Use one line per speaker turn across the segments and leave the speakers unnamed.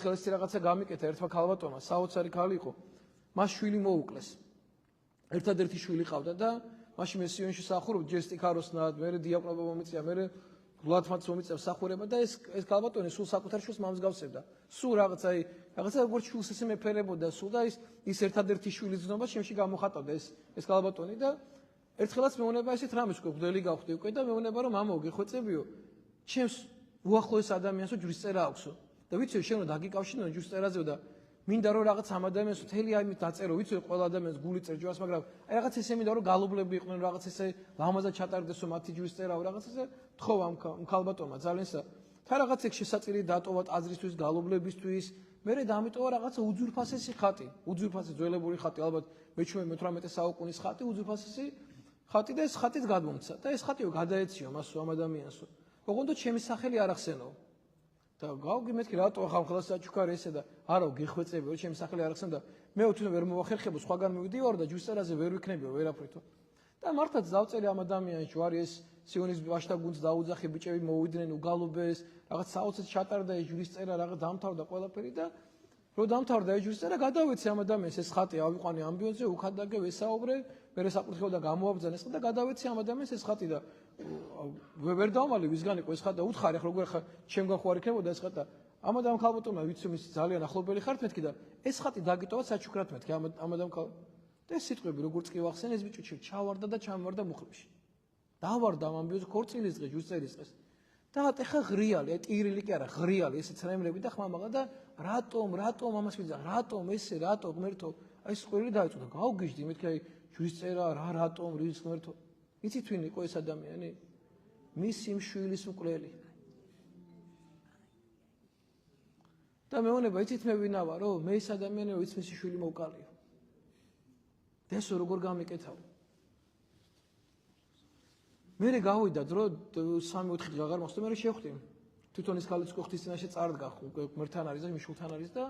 ერთხელ ეს რაღაცა გამიკეთა ერთმა ქალბატონმა, საოცარი ქალი იყო. მას შვილი მოუკლეს. ერთადერთი შვილი ყავდა და მაშინ მე სიონში სახურობ ჯესტიკაროსნად, მე დიაყნობა მომიწია, მე გლათმაც მომიწია სახურება და ეს ქალბატონი სულ საკუთარ შვილს მომსგავსებდა. სულ რაღაცა როგორც შვილს ესე მეფერებოდა სულ და ის ერთადერთი შვილის ძნობა შემში გამოხატავდა ეს ქალბატონი და ერთხელაც მეუნება ესეთ რამეს უკვე გვდელი გავხდი უკვე და მეუნება რომ მამაო გეხვეწებიო ჩემს უახლოეს ადამიანსო ჯვრისწერა აქვსო და ვიცი შენ რომ დაგიკავშირნო ჯვრისწერაზეო და მინდა რომ რაღაც ამ ადამიანს მთელი აიმით დაწერო ვიცი ყველა ადამიანს გული წერჯვას მაგრამ აი რაღაც ესე მინდა რომ გალობლები იყვნენ რაღაც ესე ლამაზად ჩატარდესო მათი ჯვრისწერაო რაღაც ესე თხოვ ამ ქალბატონმა ძალიანსა თა რაღაც ეგ შესაწირი დატოვა აზრისთვის გალობლებისთვის მე დამიტოვა რაღაცა უძვირფასესი ხატი უძვირფასი ძველებური ხატი ალბათ მე-18 საუკუნის ხატი უძვირფასესი ხატი და ეს ხატიც გადმომცა და ეს ხატიო გადაეციო მასო ამ ადამიანსო ოღონდ ჩემი სახელი არ ახსენო და გავგი მეთქი რატო ხამხლა საჩუქარი ესე და არა გეხვეწებიო ჩემი სახელი არ ახსენო და მე თვითონ ვერ მოვახერხებო სხვაგან მივიდივარ და ჯვისწერაზე ვერ ვიქნებიო ვერაფრითო და მართლაც დავწერე ამ ადამიანს ჯვარი ეს სიონის ბაშთა გუნდს დაუძახე ბიჭები მოვიდნენ უგალობეს რაღაც საოცრად ჩატარდა ეს ჯვისწერა რაღაც დამთავრდა ყველაფერი და რო დამთავრდა ეს ჯვისწერა გადავეცე ამ ადამიანს ეს ხატი ავიყვანე ამბიონზე უხადაგე ვესაუბრე მე საკუთრებო და გამოვაბრძანე ეს და გადავეცე ამ ადამიანს ეს ხატი და ვერ დავმალე ვისგან იყო ეს ხატი და უთხარი ახლა როგორ ხა ჩემგან ხო არ იქნებოდა ეს ხატი და ამ адам ქალბატონმა ვიცი მის ძალიან ახლობელი ხართ მეთქი და ეს ხატი დაგიტოვა საჩუქრად მეთქი ამ адам ქალ და ეს სიტყვები როგორც კი ვახსენე ეს ბიჭი ჩავარდა და ჩამვარდა მუხლებში დავარდა ამ ამბიონზე ქორწილის დღეს ჯვისწერის დღეს და ეხა ღრიალი ტირილი კი არა ღრიალი ესე ცრემლები და ხმამაღლა და რატომ ამას ვიძახ რატომ ესე რატო ღმერთო აი სყვილი დაიწყო გავგიჟდი მეთქი აი ჯვისწერა რატომ რის ღმერთო იცით ვინ იყო ეს ადამიანი მისი მშვილის მკვლელი და მეუნება იცით მე ვინა ვარო მე ეს ადამიანია ვიც მისი შვილი მოვკალიო და ეს როგორ გამიკეთავ მე გავიდა დრო 3-4 დღე აღარ მოხდა მე შევხვდი თვითონ ის ქალიც ყოხტის წინაშე წარდგა ღმერთთან არის და მიშულთან არის და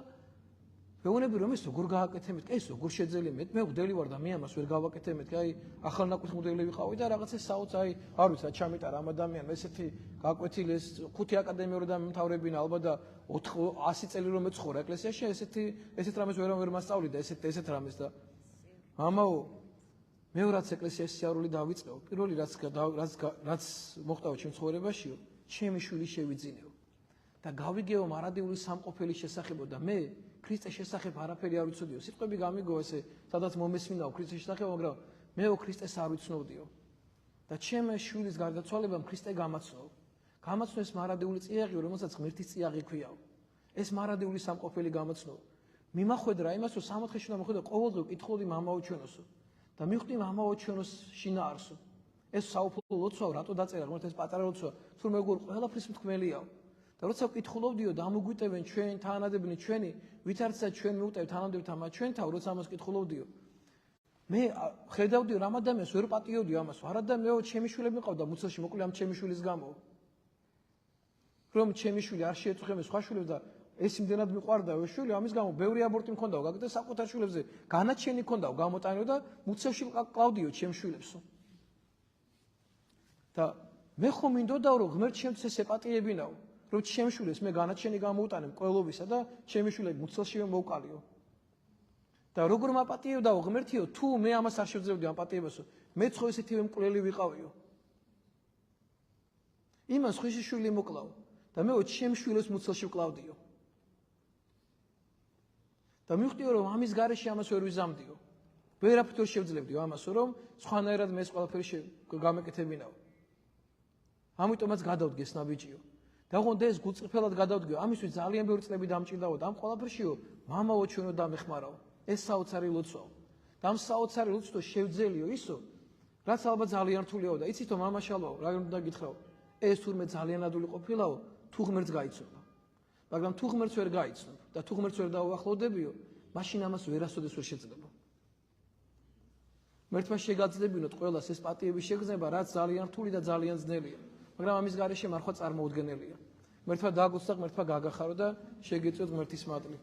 მეუბნები რომ ეს როგორ გააკეთე მეთქი ეს როგორ შეძელი მე გვდელი ვარ და მე ამას ვერ გავაკეთე მეთქი აი ახალნაკვით მოდელი ვიყავი და რაღაც ეს საოც აი არ ვიცი რა ჩამიტარა ამ ადამიანმა ესეთი გაკვეთილი ეს 5 აკადემიური დამთავრებინა ალბათ და 100 წელი რომ ეცხოვრა ეკლესიაში ესეთ რამეს ვერ მასწავლი და ესეთ რამეს და მამაო მე რაც ეკლესიაში სიარული დავიწყეო პირველი რაც მოხდაო ჩემ ცხოვრებაშიო ჩემი შვილი შევიძინეო და გავიგეო მარადიული სამყოფელი შესახებო და მე ქრისტეს შესახებ არაფერი არ ვიცოდიო სიტყვები გამიგო ესე სადაც მომესმინაო ქრისტეს შესახებ მაგრამ მეო ქრისტეს არ ვიცნობდიო და ჩემი შვილის გარდაცვალებამ ქრისტე გამაცნო ეს მარადიული წიაღიო რომელსაც ღმერთის წიაღი ქვიაო ეს მარადიული სამყოფელი გამაცნო მიმახვედრა იმას რომ 4-ში უნდა მოხვედრა ყოველდღე კითხულობდი მამაო ჩვენოსო და მივხვდი მამაო ჩვენოს შინაარსო ეს საუფლო ლოცვა რატო დაწერა ღმერთს ეს პატარა ლოცვა თუ მეგობრ ყველაფრის მთქმელიაო და როცა კითხულობდიო დამოგვიტევენ ჩვენ თანადებნი ჩვენი ვითარცა ჩვენ მიუტევთ თანამდებთ ამა ჩვენთავ როცა ამას კითხულობდიო მე ხედავდიო რამ ადამიანს ვერ პატიოდიო ამას არადა მეო ჩემი შვილები მყავდა მუცელში მოკლე ამ ჩემი შვილის გამო რომ ჩემი შვილი არ შეეწუხე მე სხვა შვილებს და ეს იმდენად მიყვარდა ეს შვილი ამის გამო ბევრი აბორტი მქონდაო გაგდა საკუთარ შვილებზე განაჩენი მქონდაო გამოტანიო და მუცელში ყავდიო ჩემ შვილებსო და მე ხომ მინდოდაო რომ ღმერთ ჩემს ეს ეპატიებინაო რომ ჩემ შვილებს მე განაჩენი გამოუტანე მკვლელობისა და ჩემი შვილები მუცელშივე მოვკალიო და როგორ მაპატიებდაო ღმერთიო თუ მე ამას არ შევძლებდი ამ პატიებასო მეც ხო ესეთივე მკვლელი ვიყავიო იმას ხვიში შვილი მოკლავ და მე ჩემ შვილებს მუცელში ვკლავდიო და მივხვდიო რომ ამის გარეშე ამას ვერ ვიზამდიო ვერაფრით ვერ შევძლებდიო ამასო რომ სხვანაირად მე ეს ყველაფერი გამეკეთებინაო ამიტომაც გადავდგეს ნაბიჯიო და ოღონდ ეს გულწრფელად გადავდგიო ამისთვის ძალიან ბევრი წლები დამჭირდაო და ამ ყველაფერშიო მამაო ჩვენო დამეხმარაო ეს საოცარი ლოცვაო და ამ საოცარი ლოცვა შევძელიო ისო რაც ალბათ ძალიან რთულიაო და იცითო მამაშალოო რა უნდა გითხრაო ეს თურმე ძალიან ადვილი ყოფილაო თუ ღმერთს გაიცნობა მაგრამ თუ ღმერთს ვერ გაიცნობ და თუ ღმერთს ვერ დაუახლოვდებიო მაშინ ამას ვერასოდეს ვერ შეძლებო ღმერთმა შეგაძლებინოთ ყველას ეს პატიების შეგრძნება რაც ძალიან რთული და ძალიან ძნელია მაგრამ ამის გარეშე მარხვა წარმოუდგენელია ღმერთმა დაგოცდა ღმერთმა გაგახარო და შეგეწიოთ ღმერთის მადლი